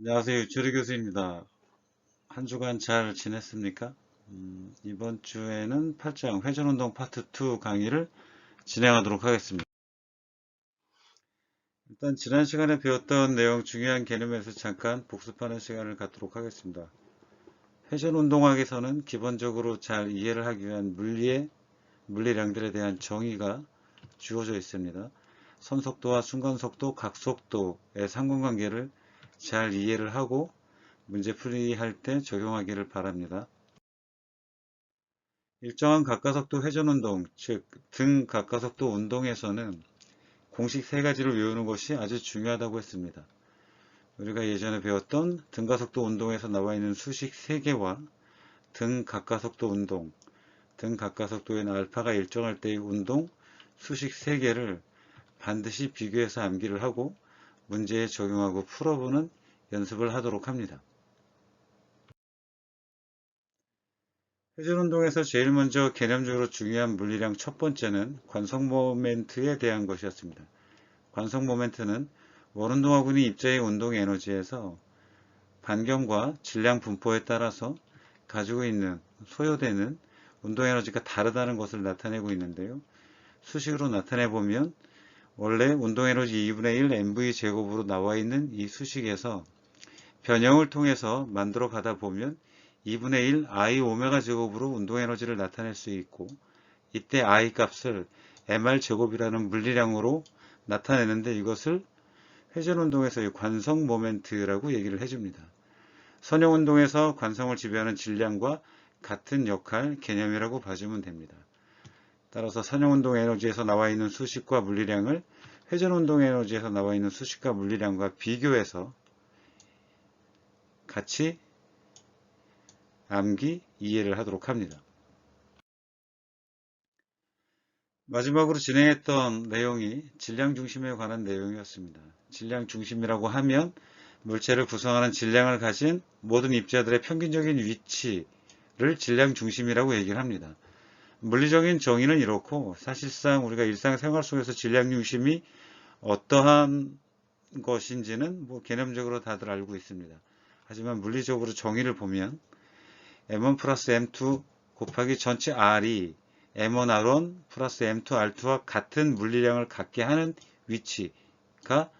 안녕하세요. 유철희 교수입니다. 한 주간 잘 지냈습니까? 이번 주에는 8장 회전운동 파트 2 강의를 진행하도록 하겠습니다. 일단 지난 시간에 배웠던 내용 중요한 개념에서 잠깐 복습하는 시간을 갖도록 하겠습니다. 회전운동학에서는 기본적으로 잘 이해를 하기 위한 물리량들에 대한 정의가 주어져 있습니다. 선속도와 순간속도, 각속도의 상관관계를 잘 이해를 하고 문제풀이할 때 적용하기를 바랍니다. 일정한 가까속도 회전운동, 즉 등 가까속도 운동에서는 공식 세 가지를 외우는 것이 아주 중요하다고 했습니다. 우리가 예전에 배웠던 등 가속도 운동에서 나와 있는 수식 3개와 등 가까속도 운동, 등 가까속도인 알파가 일정할 때의 운동, 수식 3개를 반드시 비교해서 암기를 하고 문제에 적용하고 풀어보는 연습을 하도록 합니다. 회전운동에서 제일 먼저 개념적으로 중요한 물리량 첫 번째는 관성 모멘트에 대한 것이었습니다. 관성 모멘트는 원운동화군이 입자의 운동 에너지에서 반경과 질량 분포에 따라서 가지고 있는 소요되는 운동 에너지가 다르다는 것을 나타내고 있는데요. 수식으로 나타내 보면 원래 운동 에너지 2분의 1 mv 제곱으로 나와 있는 이 수식에서 변형을 통해서 만들어 가다 보면 2분의 1 I 오메가 제곱으로 운동 에너지를 나타낼 수 있고, 이때 I 값을 mr 제곱이라는 물리량으로 나타내는데, 이것을 회전운동에서의 관성 모멘트라고 얘기를 해줍니다. 선형운동에서 관성을 지배하는 질량과 같은 역할 개념이라고 봐주면 됩니다. 따라서 선형운동 에너지에서 나와 있는 수식과 물리량을 회전운동 에너지에서 나와 있는 수식과 물리량과 비교해서 같이 암기, 이해를 하도록 합니다. 마지막으로 진행했던 내용이 질량 중심에 관한 내용이었습니다. 질량 중심이라고 하면 물체를 구성하는 질량을 가진 모든 입자들의 평균적인 위치를 질량 중심이라고 얘기를 합니다. 물리적인 정의는 이렇고, 사실상 우리가 일상생활 속에서 질량 중심이 어떠한 것인지는 개념적으로 다들 알고 있습니다. 하지만 물리적으로 정의를 보면 M1 플러스 M2 곱하기 전체 R이 M1 R1 플러스 M2 R2와 같은 물리량을 갖게 하는 위치가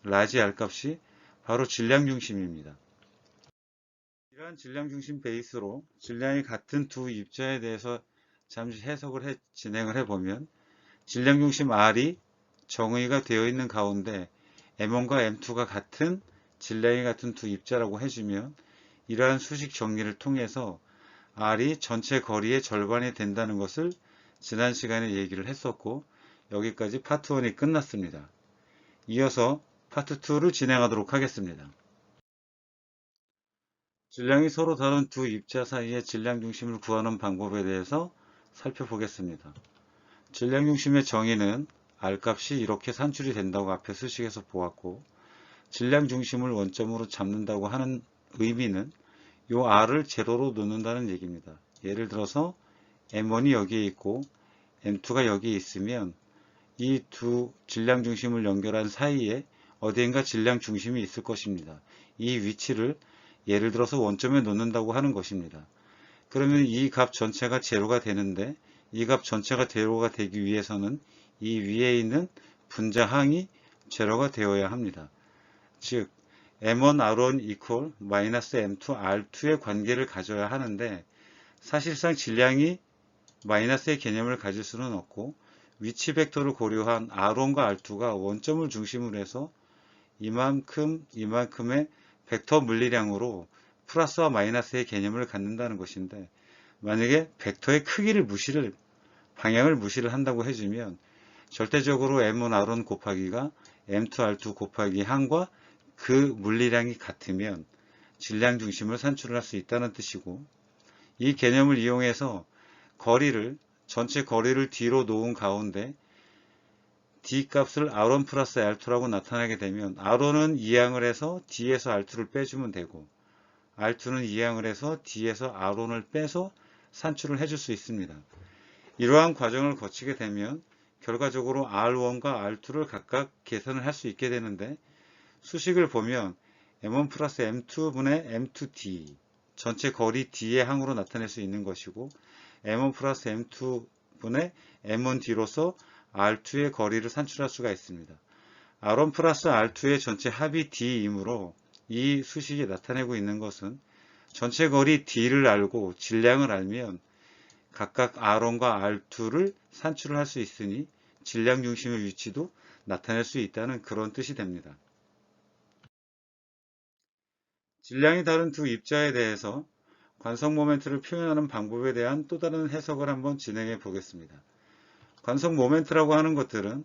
라지 R 값이 바로 질량 중심입니다. 이러한 질량 중심 베이스로 질량이 같은 두 입자에 대해서 잠시 해석을 진행을 해보면, 질량 중심 R이 정의가 되어 있는 가운데 M1과 M2가 같은 질량이 같은 두 입자라고 해주면, 이러한 수식 정리를 통해서 R이 전체 거리의 절반이 된다는 것을 지난 시간에 얘기를 했었고, 여기까지 파트 1이 끝났습니다. 이어서 파트 2를 진행하도록 하겠습니다. 질량이 서로 다른 두 입자 사이의 질량 중심을 구하는 방법에 대해서 살펴보겠습니다. 질량 중심의 정의는 R값이 이렇게 산출이 된다고 앞에 수식에서 보았고, 질량 중심을 원점으로 잡는다고 하는 의미는 이 R을 제로로 놓는다는 얘기입니다. 예를 들어서 M1이 여기에 있고 M2가 여기에 있으면 이 두 질량 중심을 연결한 사이에 어디엔가 질량 중심이 있을 것입니다. 이 위치를 예를 들어서 원점에 놓는다고 하는 것입니다. 그러면 이 값 전체가 제로가 되는데, 이 값 전체가 제로가 되기 위해서는 이 위에 있는 분자항이 제로가 되어야 합니다. 즉 M1 R1 equal 마이너스 M2 R2의 관계를 가져야 하는데, 사실상 질량이 마이너스의 개념을 가질 수는 없고, 위치 벡터를 고려한 R1과 R2가 원점을 중심으로 해서 이만큼의 벡터 물리량으로 플러스와 마이너스의 개념을 갖는다는 것인데, 만약에 벡터의 크기를 방향을 무시를 한다고 해주면 절대적으로 M1 R1 곱하기가 M2 R2 곱하기 항과 그 물리량이 같으면 질량 중심을 산출을 할 수 있다는 뜻이고, 이 개념을 이용해서 전체 거리를 뒤로 놓은 가운데 D 값을 R1 플러스 R2라고 나타나게 되면, R1은 이항을 해서 D에서 R2를 빼주면 되고, R2는 이항을 해서 D에서 R1을 빼서 산출을 해줄 수 있습니다. 이러한 과정을 거치게 되면 결과적으로 R1과 R2를 각각 계산을 할 수 있게 되는데, 수식을 보면 M1 플러스 M2분의 M2D 전체 거리 D의 항으로 나타낼 수 있는 것이고 M1 플러스 M2분의 M1D로서 R2의 거리를 산출할 수가 있습니다. R1 플러스 R2의 전체 합이 D이므로 이 수식이 나타내고 있는 것은 전체 거리 D를 알고 질량을 알면 각각 R1과 R2를 산출을 할 수 있으니 질량 중심의 위치도 나타낼 수 있다는 그런 뜻이 됩니다. 질량이 다른 두 입자에 대해서 관성 모멘트를 표현하는 방법에 대한 또 다른 해석을 한번 진행해 보겠습니다. 관성 모멘트라고 하는 것들은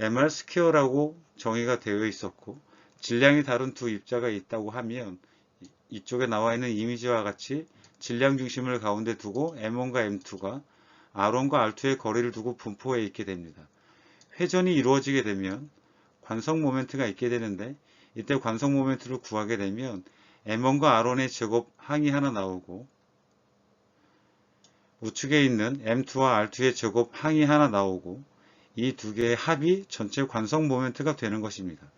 mr 스퀘어라고 정의가 되어 있었고 질량이 다른 두 입자가 있다고 하면 이쪽에 나와 있는 이미지와 같이 질량 중심을 가운데 두고 M1과 M2가 R1과 R2의 거리를 두고 분포해 있게 됩니다. 회전이 이루어지게 되면 관성 모멘트가 있게 되는데 이때 관성 모멘트를 구하게 되면 M1과 R1의 제곱 항이 하나 나오고 우측에 있는 M2와 R2의 제곱 항이 하나 나오고 이 두 개의 합이 전체 관성 모멘트가 되는 것입니다.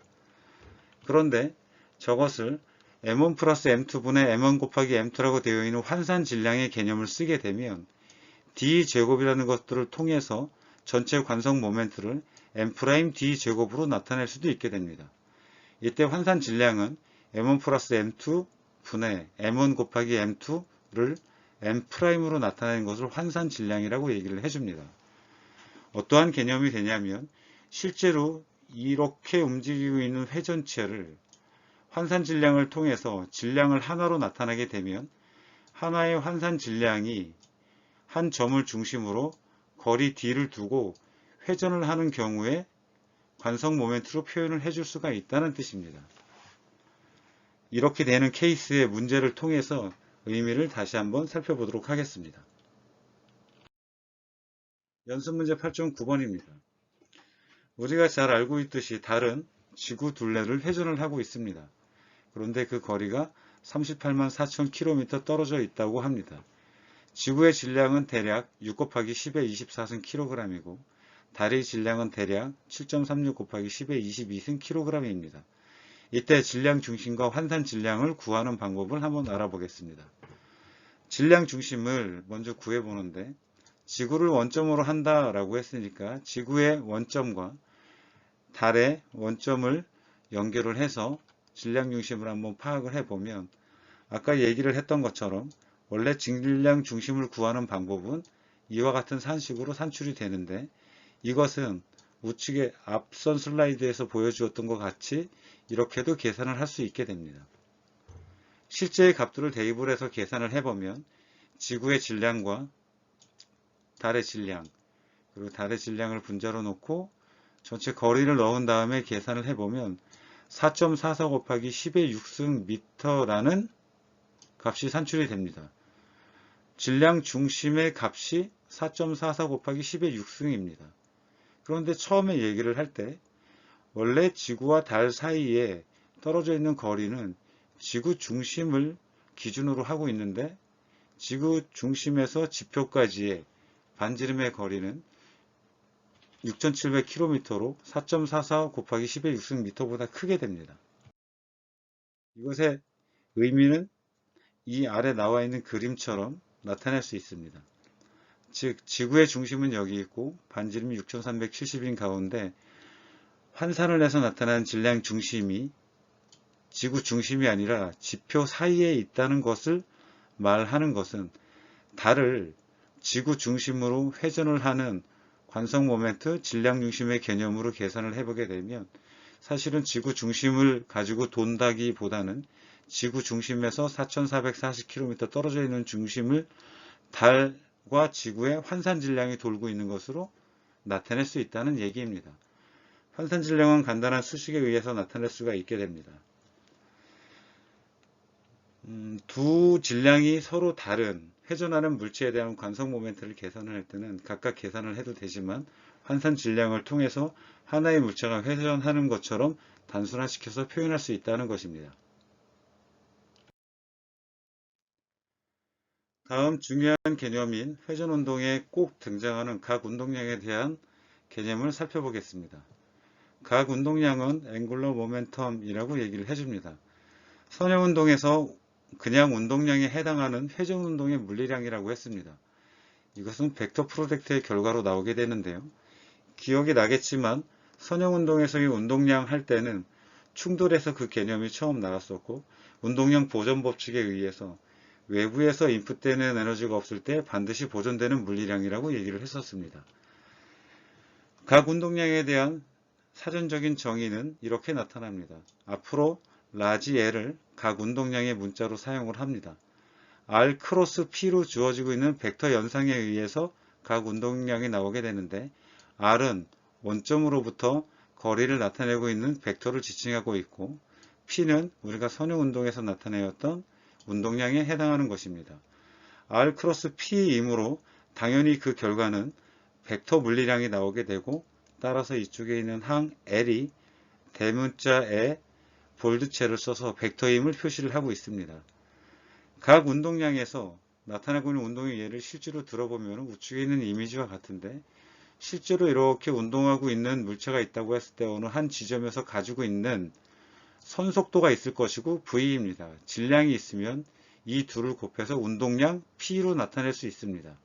그런데 저것을 M1 플러스 M2분의 M1 곱하기 M2라고 되어 있는 환산 질량의 개념을 쓰게 되면 D제곱이라는 것들을 통해서 전체 관성 모멘트를 M' D제곱으로 나타낼 수도 있게 됩니다. 이때 환산 질량은 M1 플러스 M2분의 M1 곱하기 M2를 M'으로 나타내는 것을 환산 질량이라고 얘기를 해줍니다. 어떠한 개념이 되냐면 실제로 이렇게 움직이고 있는 회전체를 환산 질량을 통해서 질량을 하나로 나타내게 되면 하나의 환산 질량이 한 점을 중심으로 거리 D를 두고 회전을 하는 경우에 관성 모멘트로 표현을 해줄 수가 있다는 뜻입니다. 이렇게 되는 케이스의 문제를 통해서 의미를 다시 한번 살펴보도록 하겠습니다. 연습문제 8.9번입니다. 우리가 잘 알고 있듯이 달은 지구 둘레를 회전을 하고 있습니다. 그런데 그 거리가 38만 4천 km 떨어져 있다고 합니다. 지구의 질량은 대략 6 곱하기 10의 24승 kg이고 달의 질량은 대략 7.36 곱하기 10의 22승 kg입니다. 이때 질량 중심과 환산 질량을 구하는 방법을 한번 알아보겠습니다. 질량 중심을 먼저 구해보는데 지구를 원점으로 한다라고 했으니까 지구의 원점과 달의 원점을 연결을 해서 질량 중심을 한번 파악을 해보면 아까 얘기를 했던 것처럼 원래 질량 중심을 구하는 방법은 이와 같은 산식으로 산출이 되는데 이것은 우측에 앞선 슬라이드에서 보여주었던 것 같이 이렇게도 계산을 할 수 있게 됩니다. 실제의 값들을 대입을 해서 계산을 해보면 지구의 질량과 달의 질량 그리고 달의 질량을 분자로 놓고 전체 거리를 넣은 다음에 계산을 해보면 4.44 곱하기 10의 6승 미터라는 값이 산출이 됩니다. 질량 중심의 값이 4.44 곱하기 10의 6승입니다. 그런데 처음에 얘기를 할 때 원래 지구와 달 사이에 떨어져 있는 거리는 지구 중심을 기준으로 하고 있는데 지구 중심에서 지표까지의 반지름의 거리는 6,700km로 4.44 곱하기 10의 6승 미터보다 크게 됩니다. 이것의 의미는 이 아래 나와 있는 그림처럼 나타낼 수 있습니다. 즉 지구의 중심은 여기 있고 반지름이 6,370인 가운데 환산을 해서 나타나는 질량 중심이 지구 중심이 아니라 지표 사이에 있다는 것을 말하는 것은 달을 지구 중심으로 회전을 하는 관성 모멘트 질량 중심의 개념으로 계산을 해보게 되면 사실은 지구 중심을 가지고 돈다기보다는 지구 중심에서 4,440km 떨어져 있는 중심을 달과 지구의 환산 질량이 돌고 있는 것으로 나타낼 수 있다는 얘기입니다. 환산 질량은 간단한 수식에 의해서 나타낼 수가 있게 됩니다. 두 질량이 서로 다른 회전하는 물체에 대한 관성 모멘트를 계산을 할 때는 각각 계산을 해도 되지만 환산 질량을 통해서 하나의 물체가 회전하는 것처럼 단순화시켜서 표현할 수 있다는 것입니다. 다음 중요한 개념인 회전운동에 꼭 등장하는 각 운동량에 대한 개념을 살펴보겠습니다. 각 운동량은 앵글러 모멘텀이라고 얘기를 해줍니다. 선형운동에서 그냥 운동량에 해당하는 회전운동의 물리량이라고 했습니다. 이것은 벡터 프로덕트의 결과로 나오게 되는데요. 기억이 나겠지만 선형운동에서의 운동량 할 때는 충돌해서 그 개념이 처음 나왔었고, 운동량 보존 법칙에 의해서 외부에서 인풋되는 에너지가 없을 때 반드시 보존되는 물리량이라고 얘기를 했었습니다. 각 운동량에 대한 사전적인 정의는 이렇게 나타납니다. 앞으로 라지 L을 각 운동량의 문자로 사용을 합니다. R 크로스 P로 주어지고 있는 벡터 연상에 의해서 각 운동량이 나오게 되는데, R은 원점으로부터 거리를 나타내고 있는 벡터를 지칭하고 있고, P는 우리가 선형운동에서 나타내었던 운동량에 해당하는 것입니다. R 크로스 P이므로 당연히 그 결과는 벡터 물리량이 나오게 되고, 따라서 이쪽에 있는 항 L이 대문자에 볼드체를 써서 벡터임을 표시를 하고 있습니다. 각 운동량에서 나타나고 있는 운동의 예를 실제로 들어보면 우측에 있는 이미지와 같은데, 실제로 이렇게 운동하고 있는 물체가 있다고 했을 때 어느 한 지점에서 가지고 있는 선속도가 있을 것이고 V입니다. 질량이 있으면 이 둘을 곱해서 운동량 P로 나타낼 수 있습니다.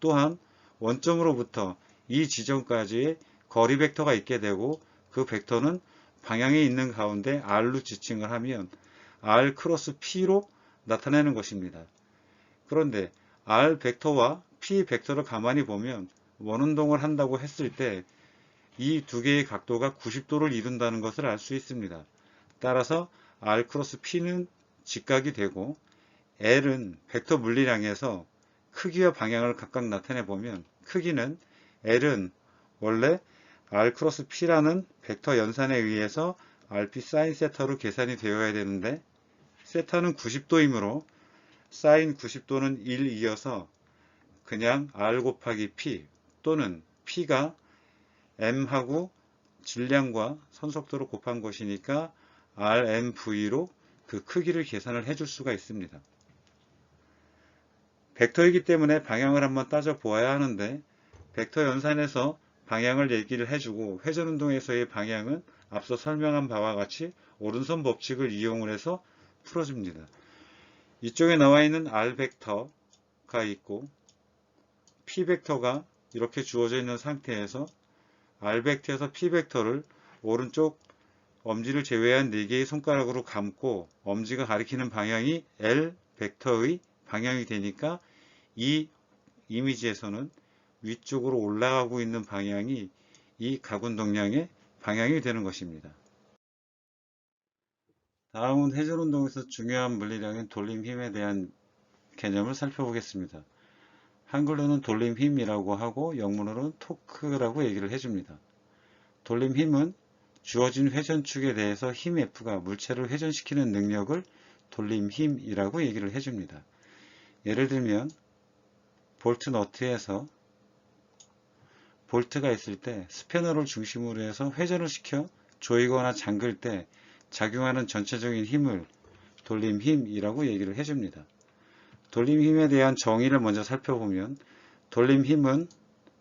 또한 원점으로부터 이 지점까지의 거리 벡터가 있게 되고, 그 벡터는 방향에 있는 가운데 R로 지칭을 하면 R 크로스 P로 나타내는 것입니다. 그런데 R 벡터와 P 벡터를 가만히 보면 원운동을 한다고 했을 때 이 두 개의 각도가 90도를 이룬다는 것을 알 수 있습니다. 따라서 R 크로스 P는 직각이 되고, L은 벡터 물리량에서 크기와 방향을 각각 나타내 보면, 크기는 L은 원래 R 크로스 P라는 벡터 연산에 의해서 RP 사인 세타로 계산이 되어야 되는데, 세타는 90도이므로 사인 90도는 1이어서 그냥 R 곱하기 P 또는 P가 M하고 질량과 선속도를 곱한 것이니까 RMV로 그 크기를 계산을 해줄 수가 있습니다. 벡터이기 때문에 방향을 한번 따져 보아야 하는데, 벡터 연산에서 방향을 얘기를 해주고, 회전운동에서의 방향은 앞서 설명한 바와 같이 오른손 법칙을 이용을 해서 풀어줍니다. 이쪽에 나와 있는 R 벡터가 있고 P 벡터가 이렇게 주어져 있는 상태에서 R 벡터에서 P 벡터를 오른쪽 엄지를 제외한 4개의 손가락으로 감고 엄지가 가리키는 방향이 L 벡터의 방향이 되니까, 이 이미지에서는 위쪽으로 올라가고 있는 방향이 이 각운동량의 방향이 되는 것입니다. 다음은 회전운동에서 중요한 물리량인 돌림힘에 대한 개념을 살펴보겠습니다. 한글로는 돌림힘이라고 하고 영문으로는 토크라고 얘기를 해줍니다. 돌림힘은 주어진 회전축에 대해서 힘 F가 물체를 회전시키는 능력을 돌림힘이라고 얘기를 해줍니다. 예를 들면 볼트 너트에서 볼트가 있을 때 스패너를 중심으로 해서 회전을 시켜 조이거나 잠글 때 작용하는 전체적인 힘을 돌림힘이라고 얘기를 해줍니다. 돌림힘에 대한 정의를 먼저 살펴보면, 돌림힘은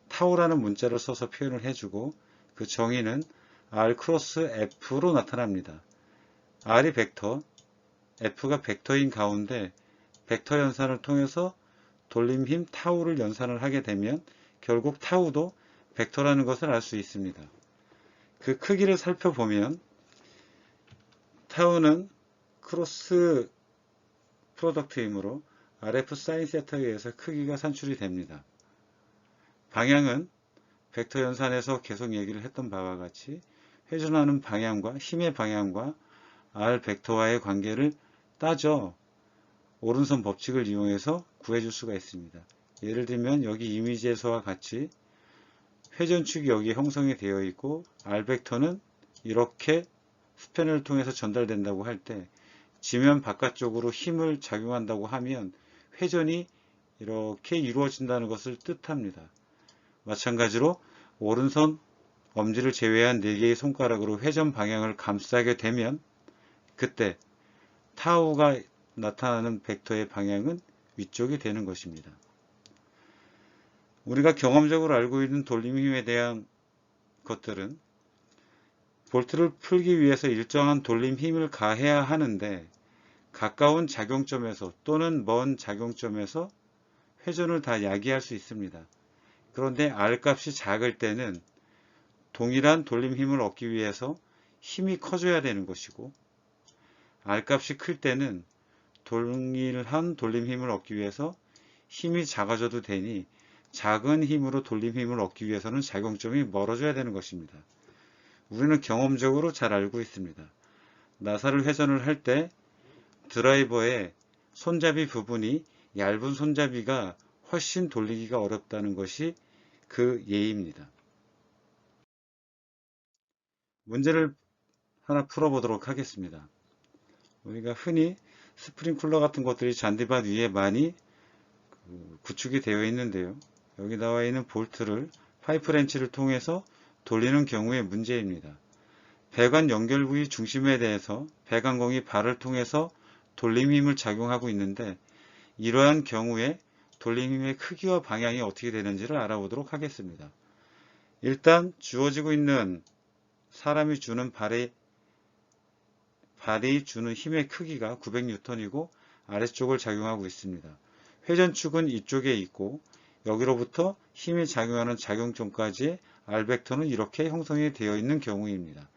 타우라는 문자를 써서 표현을 해주고, 그 정의는 R 크로스 F로 나타납니다. R이 벡터, F가 벡터인 가운데 벡터 연산을 통해서 돌림힘 타우를 연산을 하게 되면 결국 타우도 벡터라는 것을 알 수 있습니다. 그 크기를 살펴보면 타우는 크로스 프로덕트이므로 RF 사인 세타에 의해서 크기가 산출이 됩니다. 방향은 벡터 연산에서 계속 얘기를 했던 바와 같이 회전하는 방향과 힘의 방향과 R 벡터와의 관계를 따져 오른손 법칙을 이용해서 구해줄 수가 있습니다. 예를 들면 여기 이미지에서와 같이 회전축이 여기에 형성이 되어 있고 R 벡터는 이렇게 스패너를 통해서 전달된다고 할 때 지면 바깥쪽으로 힘을 작용한다고 하면 회전이 이렇게 이루어진다는 것을 뜻합니다. 마찬가지로 오른손 엄지를 제외한 4개의 손가락으로 회전 방향을 감싸게 되면 그때 타우가 나타나는 벡터의 방향은 위쪽이 되는 것입니다. 우리가 경험적으로 알고 있는 돌림힘에 대한 것들은 볼트를 풀기 위해서 일정한 돌림힘을 가해야 하는데, 가까운 작용점에서 또는 먼 작용점에서 회전을 다 야기할 수 있습니다. 그런데 R값이 작을 때는 동일한 돌림 힘을 얻기 위해서 힘이 커져야 되는 것이고, R값이 클 때는 동일한 돌림 힘을 얻기 위해서 힘이 작아져도 되니 작은 힘으로 돌림 힘을 얻기 위해서는 작용점이 멀어져야 되는 것입니다. 우리는 경험적으로 잘 알고 있습니다. 나사를 회전을 할 때 드라이버의 손잡이 부분이 얇은 손잡이가 훨씬 돌리기가 어렵다는 것이 그 예입니다. 문제를 하나 풀어보도록 하겠습니다. 우리가 흔히 스프링클러 같은 것들이 잔디밭 위에 많이 구축이 되어 있는데요. 여기 나와 있는 볼트를 파이프 렌치를 통해서 돌리는 경우의 문제입니다. 배관 연결 부위 중심에 대해서 배관공이 발을 통해서 돌림 힘을 작용하고 있는데, 이러한 경우에 돌림 힘의 크기와 방향이 어떻게 되는지를 알아보도록 하겠습니다. 일단 주어지고 있는 사람이 주는 발이 주는 힘의 크기가 900N이고 아래쪽을 작용하고 있습니다. 회전축은 이쪽에 있고 여기로부터 힘이 작용하는 작용점까지의 R벡터는 이렇게 형성이 되어 있는 경우입니다.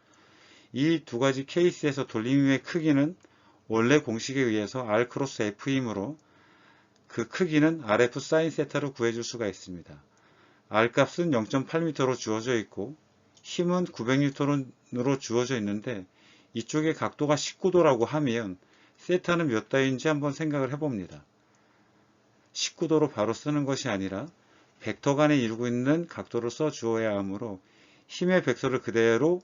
이 두 가지 케이스에서 돌림힘의 크기는 원래 공식에 의해서 R 크로스 F이므로 그 크기는 RF 사인 세타로 구해줄 수가 있습니다. R 값은 0.8m로 주어져 있고 힘은 900N으로 주어져 있는데, 이쪽의 각도가 19도라고 하면 세타는 몇 다인지 한번 생각을 해봅니다. 19도로 바로 쓰는 것이 아니라 벡터 간에 이루고 있는 각도를 써 주어야 하므로 힘의 벡터를 그대로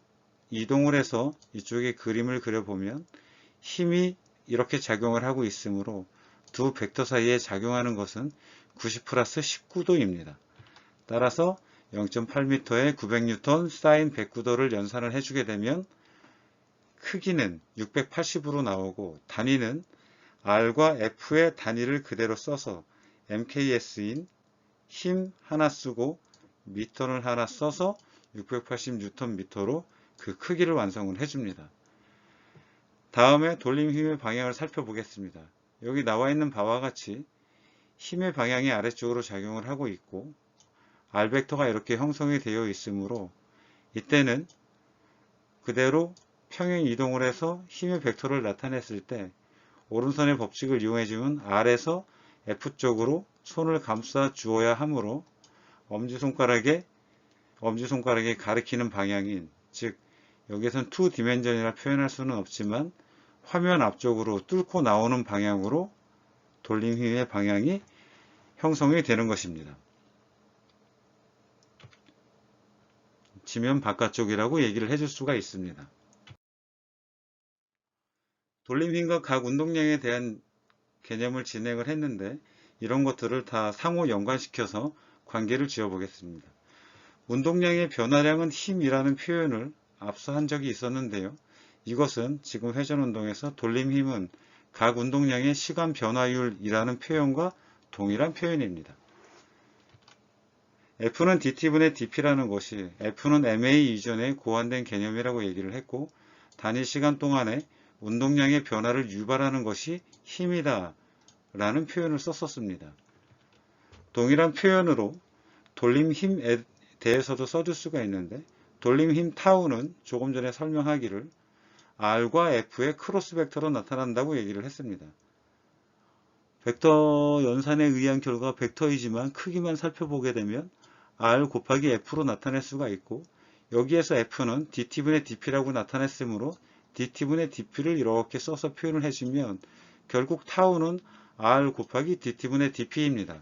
이동을 해서 이쪽에 그림을 그려보면 힘이 이렇게 작용을 하고 있으므로 두 벡터 사이에 작용하는 것은 90 플러스 19도입니다. 따라서 0.8m에 900N 사인 109도를 연산을 해주게 되면 크기는 680으로 나오고 단위는 R과 F의 단위를 그대로 써서 MKS인 힘 하나 쓰고 미터를 하나 써서 680Nm로 그 크기를 완성을 해줍니다. 다음에 돌림 힘의 방향을 살펴보겠습니다. 여기 나와 있는 바와 같이 힘의 방향이 아래쪽으로 작용을 하고 있고 R벡터가 이렇게 형성이 되어 있으므로 이때는 그대로 평행 이동을 해서 힘의 벡터를 나타냈을 때 오른손의 법칙을 이용해주면 R에서 F쪽으로 손을 감싸 주어야 하므로 엄지손가락에 가리키는 방향인, 즉 여기서는 2디멘전이라 표현할 수는 없지만 화면 앞쪽으로 뚫고 나오는 방향으로 돌림 힘의 방향이 형성이 되는 것입니다. 지면 바깥쪽이라고 얘기를 해줄 수가 있습니다. 돌림 힘과 각 운동량에 대한 개념을 진행을 했는데 이런 것들을 다 상호 연관시켜서 관계를 지어 보겠습니다. 운동량의 변화량은 힘이라는 표현을 앞서 한 적이 있었는데요. 이것은 지금 회전운동에서 돌림 힘은 각 운동량의 시간 변화율이라는 표현과 동일한 표현입니다. F는 dt분의 dp라는 것이 F는 ma 이전에 고안된 개념이라고 얘기를 했고, 단위 시간 동안에 운동량의 변화를 유발하는 것이 힘이다 라는 표현을 썼었습니다. 동일한 표현으로 돌림 힘에 대해서도 써줄 수가 있는데, 돌림 힘 타우는 조금 전에 설명하기를 R과 F의 크로스 벡터로 나타난다고 얘기를 했습니다. 벡터 연산에 의한 결과 벡터이지만 크기만 살펴보게 되면 R 곱하기 F로 나타낼 수가 있고, 여기에서 F는 dt분의 dp라고 나타냈으므로 dt분의 dp를 이렇게 써서 표현을 해주면 결국 타우는 R 곱하기 dt분의 dp입니다.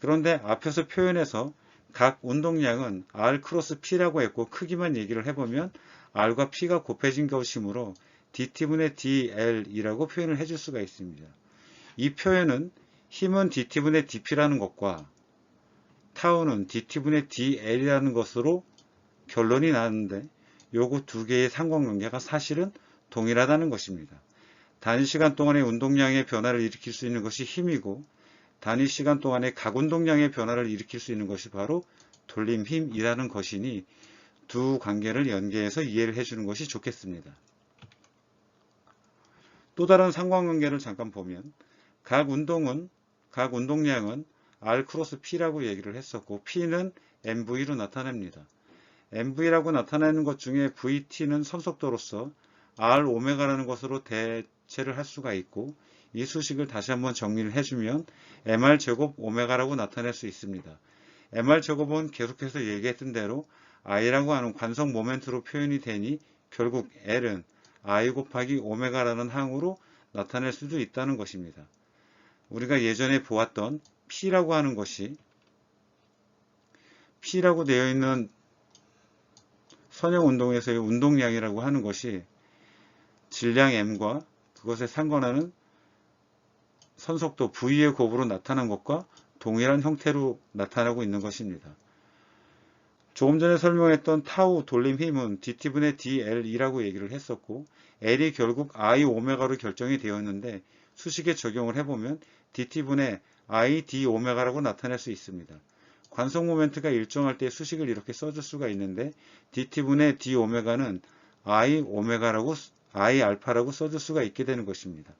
그런데 앞에서 표현해서 각 운동량은 R 크로스 P라고 했고 크기만 얘기를 해보면 R과 P가 곱해진 것이므로 dt분의 dL이라고 표현을 해줄 수가 있습니다. 이 표현은 힘은 dt분의 dp라는 것과 타우는 dt분의 dL이라는 것으로 결론이 나는데, 요거 두 개의 상관관계가 사실은 동일하다는 것입니다. 단위 시간 동안의 운동량의 변화를 일으킬 수 있는 것이 힘이고, 단위 시간 동안의 각 운동량의 변화를 일으킬 수 있는 것이 바로 돌림 힘이라는 것이니 두 관계를 연계해서 이해를 해주는 것이 좋겠습니다. 또 다른 상관관계를 잠깐 보면 각 운동량은 R 크로스 P라고 얘기를 했었고 P는 MV로 나타냅니다. MV라고 나타내는 것 중에 VT는 선속도로서 R 오메가라는 것으로 대체를 할 수가 있고 이 수식을 다시 한번 정리를 해주면 MR 제곱 오메가라고 나타낼 수 있습니다. MR 제곱은 계속해서 얘기했던 대로 I라고 하는 관성 모멘트로 표현이 되니 결국 L은 I 곱하기 오메가라는 항으로 나타낼 수도 있다는 것입니다. 우리가 예전에 보았던 P라고 하는 것이 P라고 되어 있는 선형 운동에서의 운동량이라고 하는 것이 질량 M과 그것에 상관하는 선속도 V의 곱으로 나타난 것과 동일한 형태로 나타나고 있는 것입니다. 조금 전에 설명했던 타우 돌림 힘은 dt분의 dL이라고 얘기를 했었고 L이 결국 I 오메가로 결정이 되었는데 수식에 적용을 해보면 dt분의 I d 오메가라고 나타낼 수 있습니다. 관성 모멘트가 일정할 때 수식을 이렇게 써줄 수가 있는데 dt분의 d 오메가는 I 오메가라고 I 알파라고 써줄 수가 있게 되는 것입니다.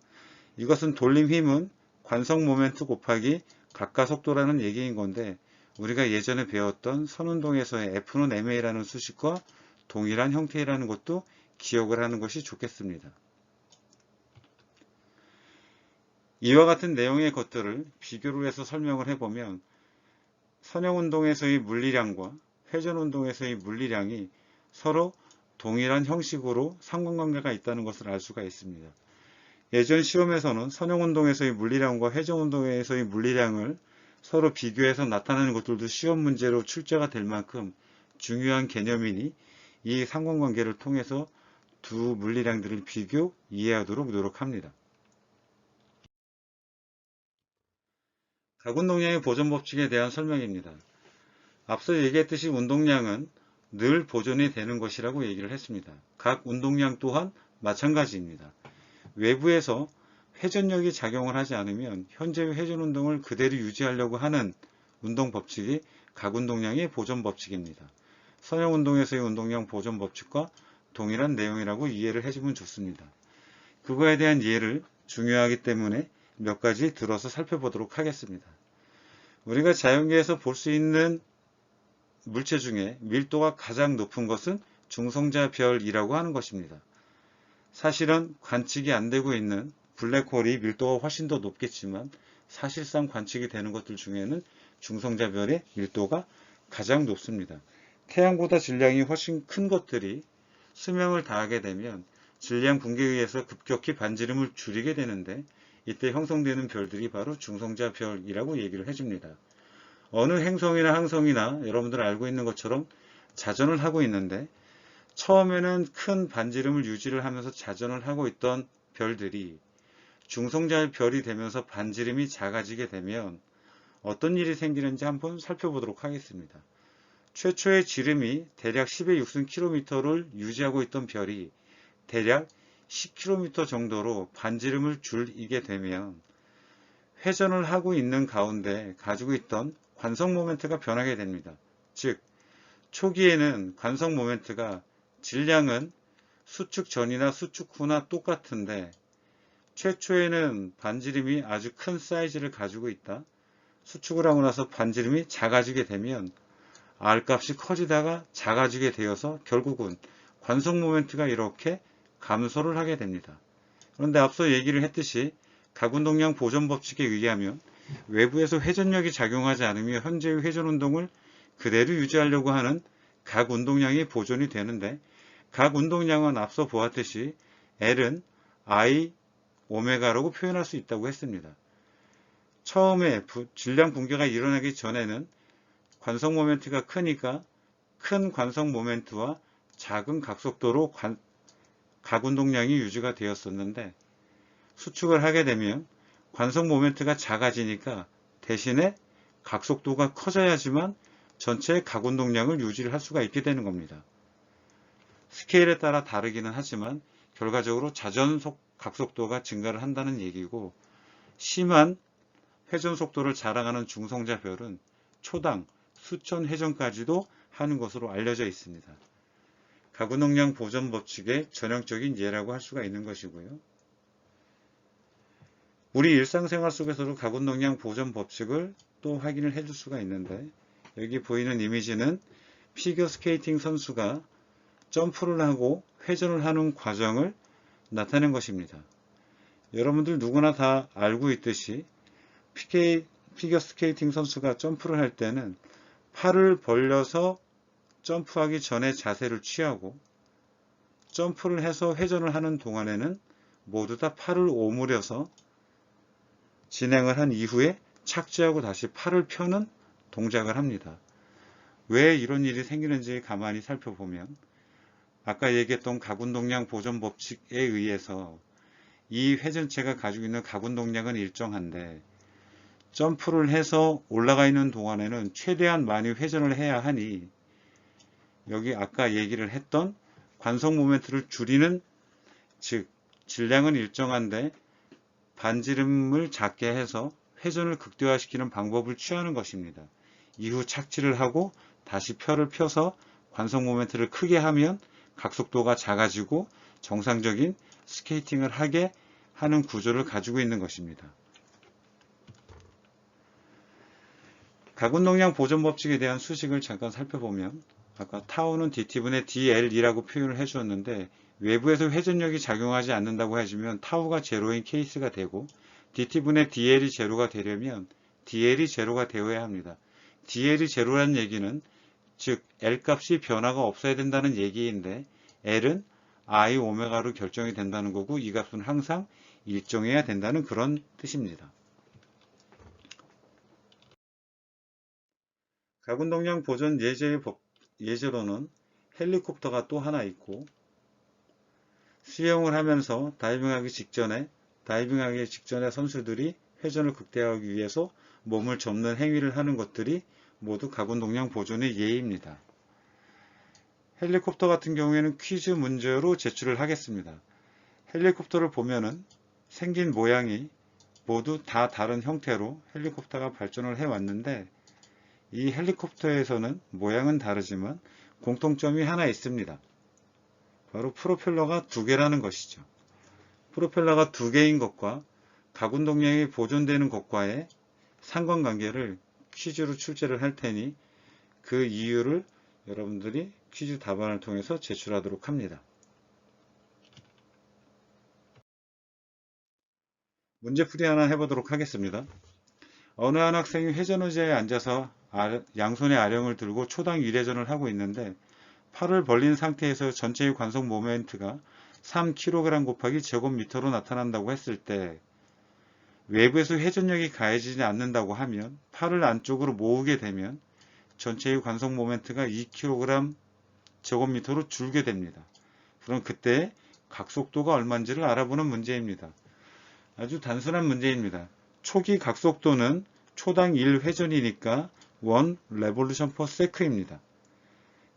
이것은 돌림 힘은 관성 모멘트 곱하기 각가속도라는 얘기인 건데 우리가 예전에 배웠던 선운동에서의 F는 MA라는 수식과 동일한 형태라는 것도 기억을 하는 것이 좋겠습니다. 이와 같은 내용의 것들을 비교를 해서 설명을 해보면 선형운동에서의 물리량과 회전운동에서의 물리량이 서로 동일한 형식으로 상관관계가 있다는 것을 알 수가 있습니다. 예전 시험에서는 선형운동에서의 물리량과 회전운동에서의 물리량을 서로 비교해서 나타내는 것들도 시험 문제로 출제가 될 만큼 중요한 개념이니 이 상관관계를 통해서 두 물리량들을 비교, 이해하도록 노력합니다. 각 운동량의 보존법칙에 대한 설명입니다. 앞서 얘기했듯이 운동량은 늘 보존이 되는 것이라고 얘기를 했습니다. 각 운동량 또한 마찬가지입니다. 외부에서 회전력이 작용을 하지 않으면 현재의 회전 운동을 그대로 유지하려고 하는 운동 법칙이 각 운동량의 보존 법칙입니다. 선형 운동에서의 운동량 보존 법칙과 동일한 내용이라고 이해를 해주면 좋습니다. 그거에 대한 이해를 중요하기 때문에 몇 가지 들어서 살펴보도록 하겠습니다. 우리가 자연계에서 볼 수 있는 물체 중에 밀도가 가장 높은 것은 중성자별이라고 하는 것입니다. 사실은 관측이 안 되고 있는 블랙홀이 밀도가 훨씬 더 높겠지만 사실상 관측이 되는 것들 중에는 중성자별의 밀도가 가장 높습니다. 태양보다 질량이 훨씬 큰 것들이 수명을 다하게 되면 질량 붕괴에 의해서 급격히 반지름을 줄이게 되는데 이때 형성되는 별들이 바로 중성자별이라고 얘기를 해줍니다. 어느 행성이나 항성이나 여러분들 알고 있는 것처럼 자전을 하고 있는데 처음에는 큰 반지름을 유지를 하면서 자전을 하고 있던 별들이 중성자별이 되면서 반지름이 작아지게 되면 어떤 일이 생기는지 한번 살펴보도록 하겠습니다. 최초의 지름이 대략 10의 6승 km를 유지하고 있던 별이 대략 10km 정도로 반지름을 줄이게 되면 회전을 하고 있는 가운데 가지고 있던 관성 모멘트가 변하게 됩니다. 즉 초기에는 관성 모멘트가 질량은 수축 전이나 수축 후나 똑같은데 최초에는 반지름이 아주 큰 사이즈를 가지고 있다. 수축을 하고 나서 반지름이 작아지게 되면 R 값이 커지다가 작아지게 되어서 결국은 관성 모멘트가 이렇게 감소를 하게 됩니다. 그런데 앞서 얘기를 했듯이 각 운동량 보존 법칙에 의하면 외부에서 회전력이 작용하지 않으며 현재의 회전 운동을 그대로 유지하려고 하는 각 운동량이 보존이 되는데 각 운동량은 앞서 보았듯이 L은 I 오메가라고 표현할 수 있다고 했습니다. 처음에 질량 붕괴가 일어나기 전에는 관성 모멘트가 크니까 큰 관성 모멘트와 작은 각속도로 각 운동량이 유지가 되었었는데 수축을 하게 되면 관성 모멘트가 작아지니까 대신에 각속도가 커져야지만 전체의 각 운동량을 유지를 할 수가 있게 되는 겁니다. 스케일에 따라 다르기는 하지만 결과적으로 자전 각속도가 증가를 한다는 얘기고 심한 회전 속도를 자랑하는 중성자별은 초당 수천 회전까지도 하는 것으로 알려져 있습니다. 각 운동량 보존 법칙의 전형적인 예라고 할 수가 있는 것이고요. 우리 일상생활 속에서도 가군동량 보존 법칙을 또 확인을 해줄 수가 있는데, 여기 보이는 이미지는 피겨스케이팅 선수가 점프를 하고 회전을 하는 과정을 나타낸 것입니다. 여러분들 누구나 다 알고 있듯이 피겨스케이팅 선수가 점프를 할 때는 팔을 벌려서 점프하기 전에 자세를 취하고, 점프를 해서 회전을 하는 동안에는 모두 다 팔을 오므려서 진행을 한 이후에 착지하고 다시 팔을 펴는 동작을 합니다. 왜 이런 일이 생기는지 가만히 살펴보면, 아까 얘기했던 가군동량 보존 법칙에 의해서 이 회전체가 가지고 있는 가군동량은 일정한데, 점프를 해서 올라가 있는 동안에는 최대한 많이 회전을 해야 하니, 여기 아까 얘기를 했던 관성 모멘트를 줄이는, 즉 질량은 일정한데 반지름을 작게 해서 회전을 극대화시키는 방법을 취하는 것입니다. 이후 착지를 하고 다시 펴를 펴서 관성 모멘트를 크게 하면 각속도가 작아지고 정상적인 스케이팅을 하게 하는 구조를 가지고 있는 것입니다. 가군동량 보존 법칙에 대한 수식을 잠깐 살펴보면, 아까 타우는 dt분의 dL이라고 표현을 해주었는데, 외부에서 회전력이 작용하지 않는다고 해주면 타우가 제로인 케이스가 되고, dt분의 dL이 제로가 되려면 dL이 제로가 되어야 합니다. dL이 제로라는 얘기는, 즉 L 값이 변화가 없어야 된다는 얘기인데, L은 I 오메가로 결정이 된다는 거고, 이 값은 항상 일정해야 된다는 그런 뜻입니다. 가군동량 보존 예제로는 헬리콥터가 또 하나 있고, 수영을 하면서 다이빙하기 직전에 선수들이 회전을 극대화하기 위해서 몸을 접는 행위를 하는 것들이 모두 가군동량 보존의 예입니다. 헬리콥터 같은 경우에는 퀴즈 문제로 제출을 하겠습니다. 헬리콥터를 보면은 생긴 모양이 모두 다 다른 형태로 헬리콥터가 발전을 해왔는데, 이 헬리콥터에서는 모양은 다르지만 공통점이 하나 있습니다. 바로 프로펠러가 두 개라는 것이죠. 프로펠러가 두 개인 것과 가군동량이 보존되는 것과의 상관관계를 퀴즈로 출제를 할 테니, 그 이유를 여러분들이 퀴즈 답안을 통해서 제출하도록 합니다. 문제풀이 하나 해보도록 하겠습니다. 어느 한 학생이 회전 의자에 앉아서 양손에 아령을 들고 초당 1회전을 하고 있는데, 팔을 벌린 상태에서 전체의 관성 모멘트가 3kg 곱하기 제곱미터로 나타난다고 했을 때, 외부에서 회전력이 가해지지 않는다고 하면 팔을 안쪽으로 모으게 되면 전체의 관성 모멘트가 2kg 제곱미터로 줄게 됩니다. 그럼 그때 각속도가 얼마인지를 알아보는 문제입니다. 아주 단순한 문제입니다. 초기 각속도는 초당 1회전이니까 1 revolution per sec입니다.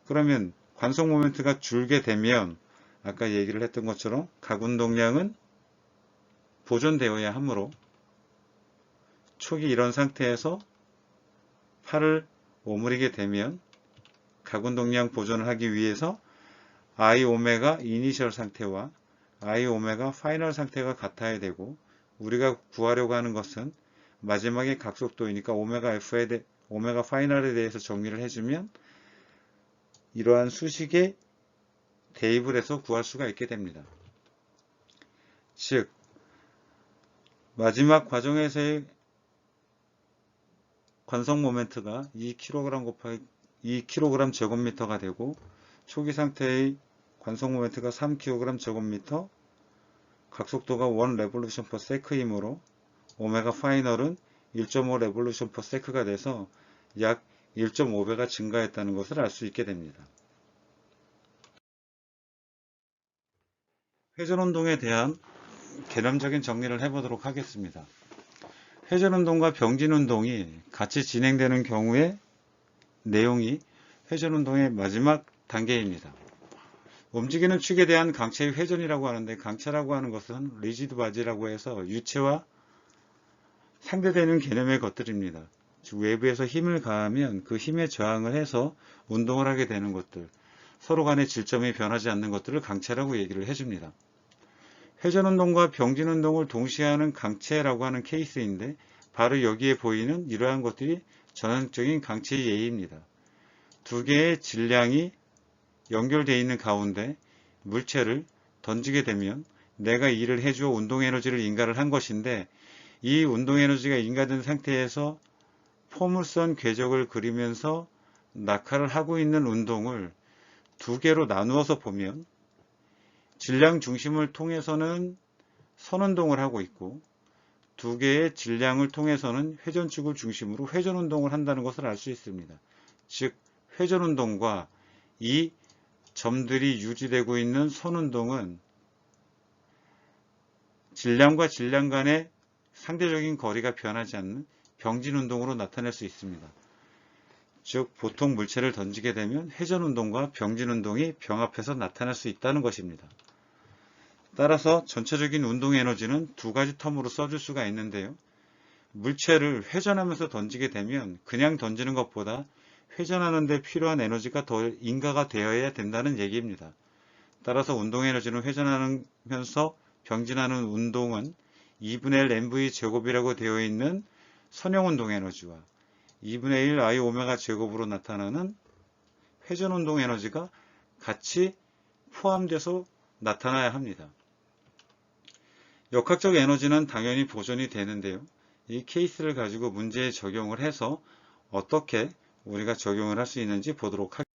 그러면 관성 모멘트가 줄게 되면 아까 얘기를 했던 것처럼 가군동량은 보존되어야 하므로, 초기 이런 상태에서 팔을 오므리게 되면 가군동량 보존을 하기 위해서 I 오메가 이니셜 상태와 I 오메가 파이널 상태가 같아야 되고, 우리가 구하려고 하는 것은 마지막에 각속도이니까 오메가 파이널에 대해서 정리를 해주면 이러한 수식에 대입을 해서 구할 수가 있게 됩니다. 즉 마지막 과정에서의 관성 모멘트가 2kg 곱하기 2kg 제곱미터가 되고, 초기 상태의 관성 모멘트가 3kg 제곱미터, 각속도가 1 revolution per sec이므로 오메가 파이널은 1.5 revolution per sec가 돼서 약 1.5배가 증가했다는 것을 알 수 있게 됩니다. 회전운동에 대한 개념적인 정리를 해보도록 하겠습니다. 회전운동과 병진운동이 같이 진행되는 경우에 내용이 회전운동의 마지막 단계입니다. 움직이는 축에 대한 강체의 회전이라고 하는데, 강체라고 하는 것은 리지드 바지라고 해서 유체와 상대되는 개념의 것들입니다. 즉 외부에서 힘을 가하면 그 힘에 저항을 해서 운동을 하게 되는 것들, 서로 간의 질점이 변하지 않는 것들을 강체라고 얘기를 해줍니다. 회전운동과 병진운동을 동시에 하는 강체라고 하는 케이스인데 바로 여기에 보이는 이러한 것들이 전형적인 강체의 예입니다. 두 개의 질량이 연결되어 있는 가운데 물체를 던지게 되면 내가 일을 해주어 운동에너지를 인가를 한 것인데 이 운동에너지가 인가된 상태에서 포물선 궤적을 그리면서 낙하를 하고 있는 운동을 두 개로 나누어서 보면 질량 중심을 통해서는 선운동을 하고 있고 두 개의 질량을 통해서는 회전축을 중심으로 회전운동을 한다는 것을 알 수 있습니다. 즉 회전운동과 이 점들이 유지되고 있는 선운동은 질량과 질량 간의 상대적인 거리가 변하지 않는 병진운동으로 나타낼 수 있습니다. 즉 보통 물체를 던지게 되면 회전운동과 병진운동이 병합해서 나타날 수 있다는 것입니다. 따라서 전체적인 운동에너지는 두 가지 텀으로 써줄 수가 있는데요. 물체를 회전하면서 던지게 되면 그냥 던지는 것보다 회전하는 데 필요한 에너지가 더 인가가 되어야 된다는 얘기입니다. 따라서 운동에너지는 회전하면서 병진하는 운동은 2분의 1 mv 제곱이라고 되어 있는 선형운동에너지와 2분의 1 I 오메가 제곱으로 나타나는 회전운동에너지가 같이 포함돼서 나타나야 합니다. 역학적 에너지는 당연히 보존이 되는데요. 이 케이스를 가지고 문제에 적용을 해서 어떻게 우리가 적용을 할 수 있는지 보도록 하겠습니다.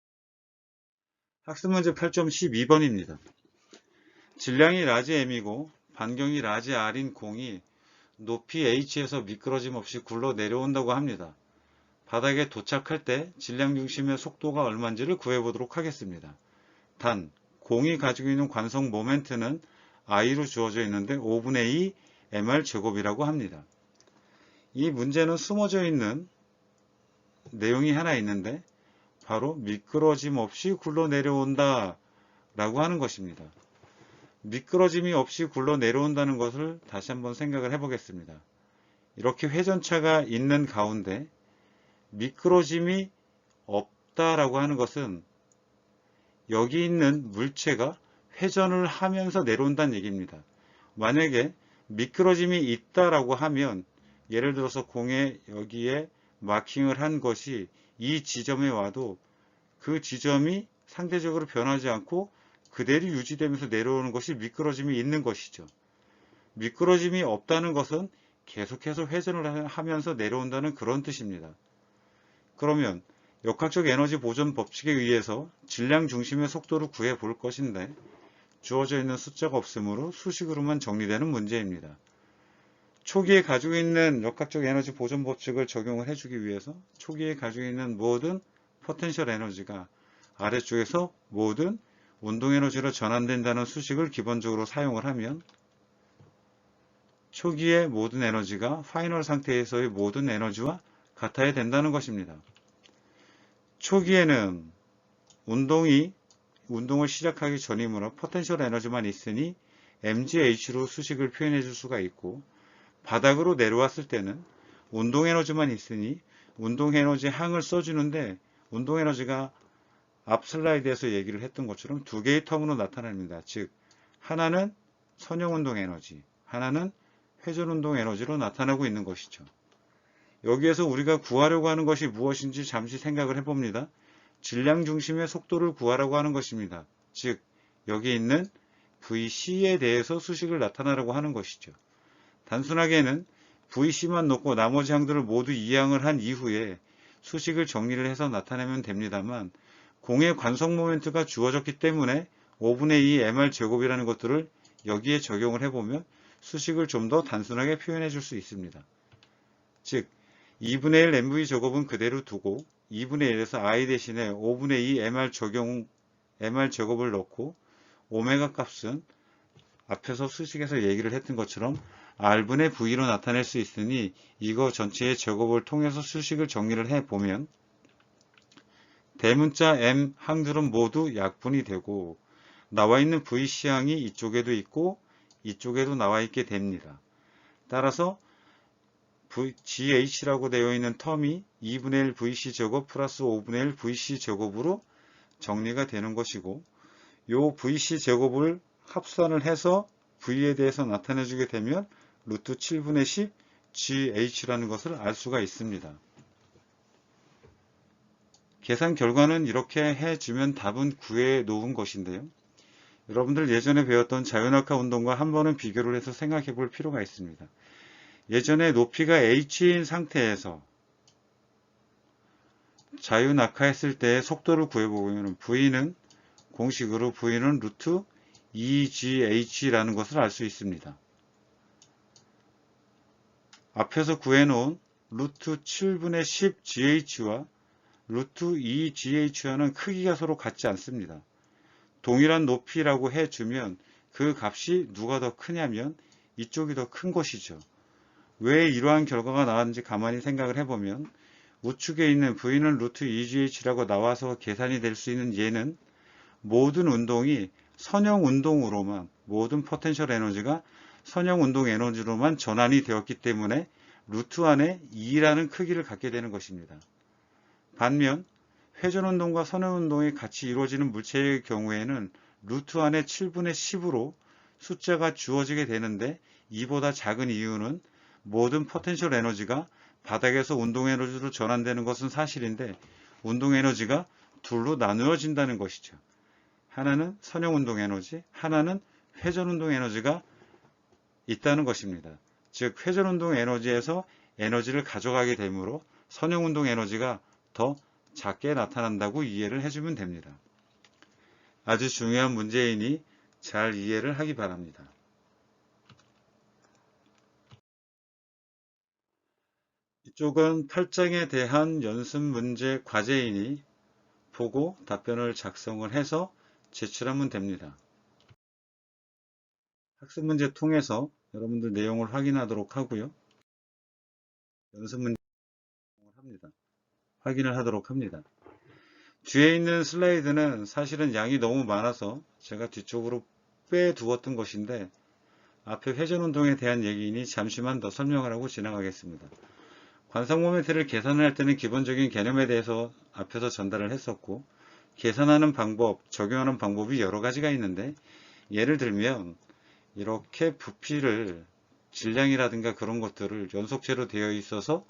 학습문제 8.12번입니다. 질량이 라지 m이고 반경이 라지 r인 공이 높이 h에서 미끄러짐 없이 굴러 내려온다고 합니다. 바닥에 도착할 때 질량 중심의 속도가 얼마인지를 구해보도록 하겠습니다. 단, 공이 가지고 있는 관성 모멘트는 i로 주어져 있는데 5분의 2 mr 제곱이라고 합니다. 이 문제는 숨어져 있는 내용이 하나 있는데 바로 미끄러짐 없이 굴러 내려온다 라고 하는 것입니다. 미끄러짐이 없이 굴러 내려온다는 것을 다시 한번 생각을 해보겠습니다. 이렇게 회전차가 있는 가운데 미끄러짐이 없다라고 하는 것은 여기 있는 물체가 회전을 하면서 내려온다는 얘기입니다. 만약에 미끄러짐이 있다라고 하면 예를 들어서 공에 여기에 마킹을 한 것이 이 지점에 와도 그 지점이 상대적으로 변하지 않고 그대로 유지되면서 내려오는 것이 미끄러짐이 있는 것이죠. 미끄러짐이 없다는 것은 계속해서 회전을 하면서 내려온다는 그런 뜻입니다. 그러면 역학적 에너지 보존 법칙에 의해서 질량 중심의 속도를 구해 볼 것인데 주어져 있는 숫자가 없으므로 수식으로만 정리되는 문제입니다. 초기에 가지고 있는 역학적 에너지 보존 법칙을 적용을 해주기 위해서 초기에 가지고 있는 모든 포텐셜 에너지가 아래쪽에서 모든 운동 에너지로 전환된다는 수식을 기본적으로 사용을 하면 초기의 모든 에너지가 파이널 상태에서의 모든 에너지와 같아야 된다는 것입니다. 초기에는 운동을 시작하기 전이므로 포텐셜 에너지만 있으니 mgh로 수식을 표현해 줄 수가 있고 바닥으로 내려왔을 때는 운동 에너지만 있으니 운동 에너지 항을 써주는데 운동 에너지가 앞 슬라이드에서 얘기를 했던 것처럼 두 개의 텀으로 나타납니다. 즉 하나는 선형운동 에너지, 하나는 회전운동 에너지로 나타나고 있는 것이죠. 여기에서 우리가 구하려고 하는 것이 무엇인지 잠시 생각을 해봅니다. 질량 중심의 속도를 구하라고 하는 것입니다. 즉 여기 있는 VC에 대해서 수식을 나타나라고 하는 것이죠. 단순하게는 VC만 놓고 나머지 항들을 모두 이항을 한 이후에 수식을 정리를 해서 나타내면 됩니다만 공의 관성 모멘트가 주어졌기 때문에 5분의 2 mr 제곱이라는 것들을 여기에 적용을 해보면 수식을 좀 더 단순하게 표현해 줄 수 있습니다. 즉 2분의 1 mv 제곱은 그대로 두고 2분의 1에서 i 대신에 5분의 2 mr 제곱을 넣고 오메가 값은 앞에서 수식에서 얘기를 했던 것처럼 r분의 v로 나타낼 수 있으니 이거 전체의 제곱을 통해서 수식을 정리를 해보면 대문자 m 항들은 모두 약분이 되고 나와 있는 vc항이 이쪽에도 있고 이쪽에도 나와 있게 됩니다. 따라서 GH라고 되어 있는 텀이 2분의 1 VC 제곱 플러스 5분의 1 VC 제곱으로 정리가 되는 것이고 요 VC 제곱을 합산을 해서 V에 대해서 나타내주게 되면 루트 7분의 10 GH라는 것을 알 수가 있습니다. 계산 결과는 이렇게 해주면 답은 구해 놓은 것인데요. 여러분들 예전에 배웠던 자유낙하 운동과 한 번은 비교를 해서 생각해 볼 필요가 있습니다. 예전에 높이가 h인 상태에서 자유낙하했을 때의 속도를 구해보면 V는 공식으로 V는 루트 2GH라는 것을 알 수 있습니다. 앞에서 구해놓은 루트 7분의 10GH와 루트 2GH와는 크기가 서로 같지 않습니다. 동일한 높이라고 해주면 그 값이 누가 더 크냐면 이쪽이 더 큰 것이죠. 왜 이러한 결과가 나왔는지 가만히 생각을 해보면 우측에 있는 V는 루트 2GH라고 나와서 계산이 될 수 있는 얘는 모든 운동이 선형 운동으로만, 모든 포텐셜 에너지가 선형 운동 에너지로만 전환이 되었기 때문에 루트 안에 2라는 크기를 갖게 되는 것입니다. 반면 회전 운동과 선형 운동이 같이 이루어지는 물체의 경우에는 루트 안에 7분의 10으로 숫자가 주어지게 되는데 이보다 작은 이유는 모든 포텐셜 에너지가 바닥에서 운동 에너지로 전환되는 것은 사실인데 운동 에너지가 둘로 나누어진다는 것이죠. 하나는 선형 운동 에너지, 하나는 회전 운동 에너지가 있다는 것입니다. 즉 회전 운동 에너지에서 에너지를 가져가게 되므로 선형 운동 에너지가 더 작게 나타난다고 이해를 해주면 됩니다. 아주 중요한 문제이니 잘 이해를 하기 바랍니다. 이쪽은 8장에 대한 연습 문제 과제이니 보고 답변을 작성을 해서 제출하면 됩니다. 학습 문제 통해서 여러분들 내용을 확인하도록 하고요. 연습 문제 합니다. 확인을 하도록 합니다. 뒤에 있는 슬라이드는 사실은 양이 너무 많아서 제가 뒤쪽으로 빼두었던 것인데 앞에 회전 운동에 대한 얘기이니 잠시만 더 설명을 하고 지나가겠습니다. 관성 모멘트를 계산할 때는 기본적인 개념에 대해서 앞에서 전달을 했었고 계산하는 방법, 적용하는 방법이 여러 가지가 있는데 예를 들면 이렇게 부피를 질량이라든가 그런 것들을 연속체로 되어 있어서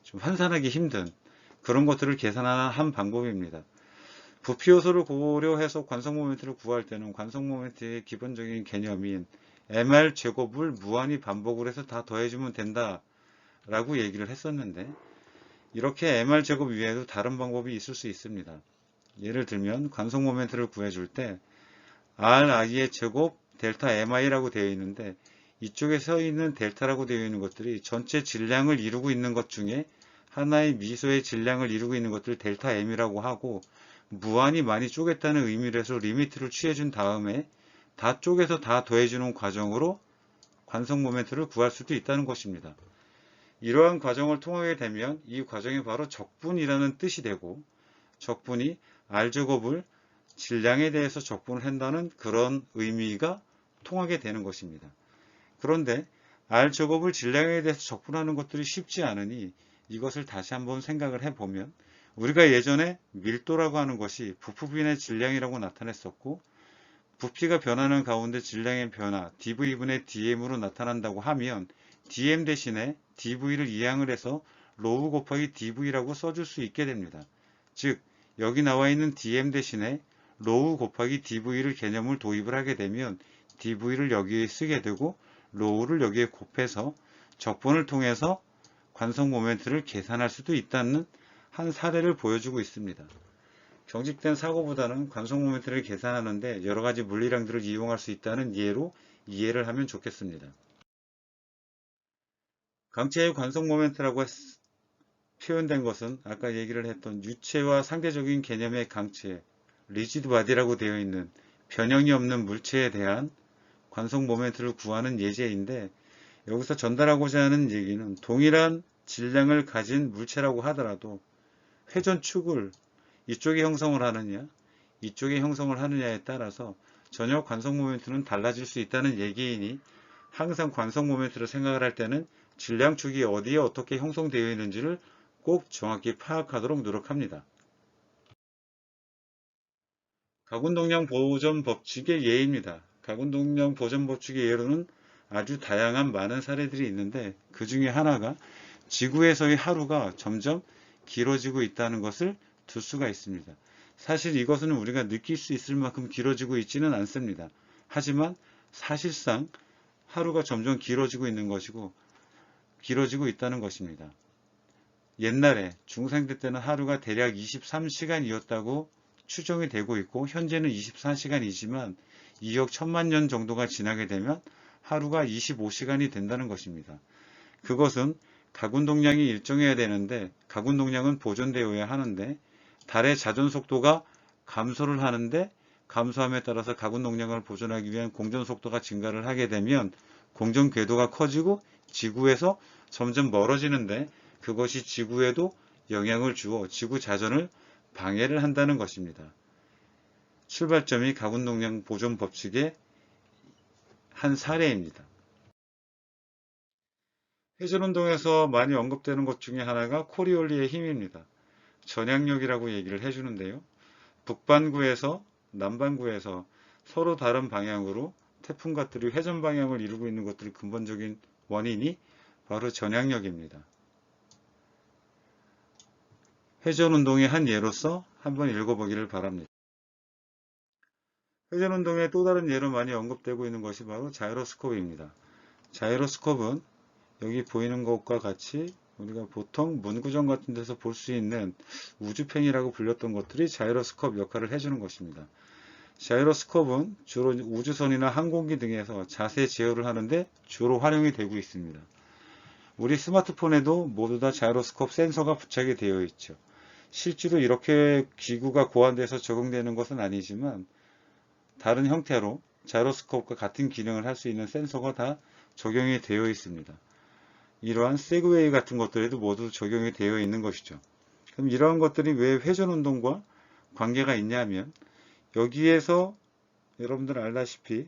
좀 환산하기 힘든 그런 것들을 계산하는 한 방법입니다. 부피 요소를 고려해서 관성 모멘트를 구할 때는 관성 모멘트의 기본적인 개념인 mr 제곱을 무한히 반복을 해서 다 더해주면 된다 라고 얘기를 했었는데 이렇게 mr 제곱 위에도 다른 방법이 있을 수 있습니다. 예를 들면 관성 모멘트를 구해줄 때 ri의 제곱 델타 mi라고 되어 있는데 이쪽에 서 있는 델타라고 되어 있는 것들이 전체 질량을 이루고 있는 것 중에 하나의 미소의 질량을 이루고 있는 것들을 델타 m이라고 하고 무한히 많이 쪼갰다는 의미로 해서 리미트를 취해준 다음에 다 쪼개서 다 더해주는 과정으로 관성 모멘트를 구할 수도 있다는 것입니다. 이러한 과정을 통하게 되면 이 과정이 바로 적분이라는 뜻이 되고 적분이 R제곱을 질량에 대해서 적분을 한다는 그런 의미가 통하게 되는 것입니다. 그런데 R제곱을 질량에 대해서 적분하는 것들이 쉽지 않으니 이것을 다시 한번 생각을 해보면 우리가 예전에 밀도라고 하는 것이 부피분의 질량이라고 나타냈었고 부피가 변하는 가운데 질량의 변화 dv분의 dm으로 나타난다고 하면 dm 대신에 dv를 이항을 해서 로우 곱하기 dv라고 써줄 수 있게 됩니다. 즉 여기 나와 있는 dm 대신에 로우 곱하기 dv를 개념을 도입을 하게 되면 dv를 여기에 쓰게 되고 로우를 여기에 곱해서 적분을 통해서 관성 모멘트를 계산할 수도 있다는 한 사례를 보여주고 있습니다. 경직된 사고보다는 관성 모멘트를 계산하는데 여러 가지 물리량들을 이용할 수 있다는 예로 이해를 하면 좋겠습니다. 강체의 관성 모멘트라고 표현된 것은 아까 얘기를 했던 유체와 상대적인 개념의 강체, 리지드 바디라고 되어 있는 변형이 없는 물체에 대한 관성 모멘트를 구하는 예제인데 여기서 전달하고자 하는 얘기는 동일한 질량을 가진 물체라고 하더라도 회전축을 이쪽에 형성을 하느냐 이쪽에 형성을 하느냐에 따라서 전혀 관성 모멘트는 달라질 수 있다는 얘기이니 항상 관성 모멘트를 생각을 할 때는 질량축이 어디에 어떻게 형성되어 있는지를 꼭 정확히 파악하도록 노력합니다. 가군동량 보존 법칙의 예입니다. 가군동량 보존 법칙의 예로는 아주 다양한 많은 사례들이 있는데 그 중에 하나가 지구에서의 하루가 점점 길어지고 있다는 것을 둘 수가 있습니다. 사실 이것은 우리가 느낄 수 있을 만큼 길어지고 있지는 않습니다. 하지만 사실상 하루가 점점 길어지고 있는 것이고 길어지고 있다는 것입니다. 옛날에 중생대 때는 하루가 대략 23시간이었다고 추정이 되고 있고 현재는 24시간이지만 2억 1000만 년 정도가 지나게 되면 하루가 25시간이 된다는 것입니다. 그것은 가군동량이 일정해야 되는데 가군동량은 보존되어야 하는데 달의 자전 속도가 감소를 하는데 감소함에 따라서 가군동량을 보존하기 위한 공전 속도가 증가를 하게 되면 공전 궤도가 커지고 지구에서 점점 멀어지는데 그것이 지구에도 영향을 주어 지구 자전을 방해를 한다는 것입니다. 출발점이 가군동량 보존 법칙의 한 사례입니다. 회전운동에서 많이 언급되는 것 중에 하나가 코리올리의 힘입니다. 전향력이라고 얘기를 해주는데요. 북반구에서 남반구에서 서로 다른 방향으로 태풍같들이 회전 방향을 이루고 있는 것들의 근본적인 원인이 바로 전향력입니다. 회전운동의 한 예로서 한번 읽어보기를 바랍니다. 회전운동의 또 다른 예로 많이 언급되고 있는 것이 바로 자이로스코프입니다. 자이로스코프는 여기 보이는 것과 같이 우리가 보통 문구점 같은 데서 볼 수 있는 우주팽이라고 불렸던 것들이 자이로스코프 역할을 해주는 것입니다. 자이로스코프는 주로 우주선이나 항공기 등에서 자세 제어를 하는데 주로 활용이 되고 있습니다. 우리 스마트폰에도 모두 다 자이로스코프 센서가 부착이 되어 있죠. 실제로 이렇게 기구가 고안돼서 적용되는 것은 아니지만 다른 형태로 자이로스코프과 같은 기능을 할 수 있는 센서가 다 적용이 되어 있습니다. 이러한 세그웨이 같은 것들에도 모두 적용이 되어 있는 것이죠. 그럼 이러한 것들이 왜 회전운동과 관계가 있냐면 여기에서 여러분들 알다시피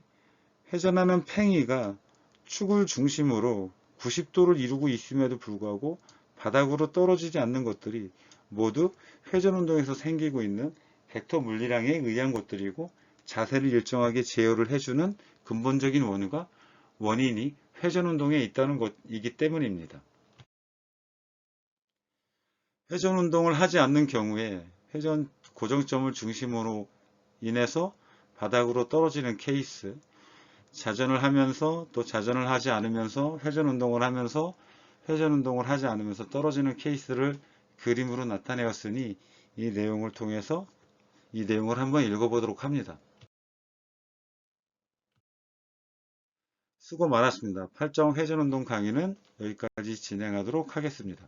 회전하는 팽이가 축을 중심으로 90도를 이루고 있음에도 불구하고 바닥으로 떨어지지 않는 것들이 모두 회전운동에서 생기고 있는 벡터 물리량에 의한 것들이고 자세를 일정하게 제어를 해주는 근본적인 원인이 회전운동에 있다는 것이기 때문입니다. 회전운동을 하지 않는 경우에 회전 고정점을 중심으로 인해서 바닥으로 떨어지는 케이스, 자전을 하면서 또 자전을 하지 않으면서 회전운동을 하면서 회전운동을 하지 않으면서 떨어지는 케이스를 그림으로 나타내었으니 이 내용을 통해서 이 내용을 한번 읽어보도록 합니다. 수고 많았습니다. 8점 회전운동 강의는 여기까지 진행하도록 하겠습니다.